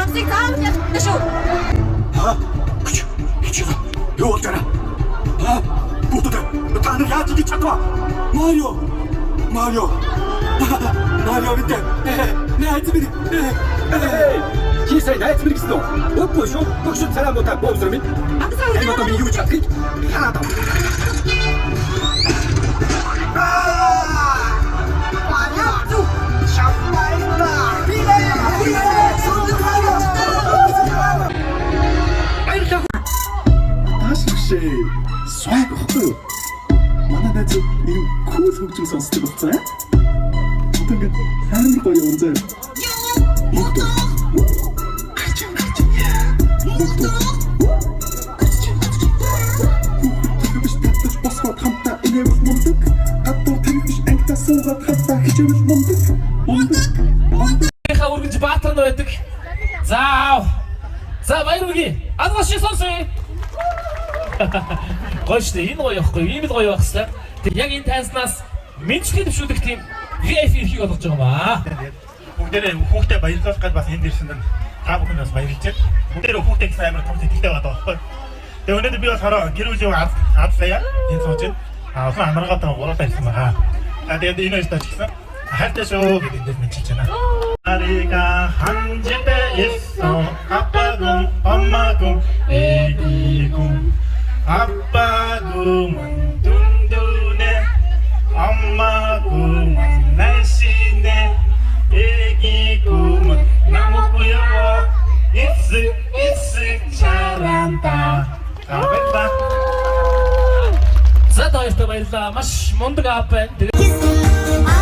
Намсыг заавал ялах шүү. Юу болж байна? Бүгд та нар яаж ингэж чадваа? Марио гэдэг. Найз минь. Чи сая найз минь гэсэн үү? Үгүй шүү. Бүгд царамуудаа боосроо минь. Аймаг минь юу чадгийг хараад ав. Swag хөхгүй. Манай найз ийм cool хөгжим сонсдог болсон. Одоо ингээд харин гоё юм зэ. Мөхтө. Мөхтө. Биш татж босгоод хамтаа инэвч мундаг. Гадуур тэрвч ангита суугаад хамтаа хичээвч мундаг. Хаа үргэлж баатар нь байдаг. За баяргүй. Адгаш шиг сонсъё. Гоё шүү дээ. Энэ гоё явахгүй. Ийм л гоё байх хэвээр. Тэг яг энэ таньснаас мэдчилгээ төвшүүлэх тийм VIP эрхийг олгож байгаа маа. Бүгдээрээ хүүхдээ баярлуулах гэж бас энд ирсэн нь та бүхэнд бас баярлж байна. Бүгдээрээ хүүхдээ гэсэн амар том сэтгэлтэй байгаа байхгүй. Тэгээ өнөөдөр би бас хараа гэр бүлийн азлаа энэ сууж байна. Охин амраагаатаа гуруулаа ирсэн байгаа. Тэгээд энэ өстөж гисэн. Хайртай шүү гэдэг энэ мэдчилж байна. Арига ханжите 있어 아빠군 엄마군 애기군 아빠구만 둥두네 엄마구만 날씬해 애기구만 너무 귀여워 익숙 잘한다. 잘한다. За баярлалаа. Маш мундаг аап байна.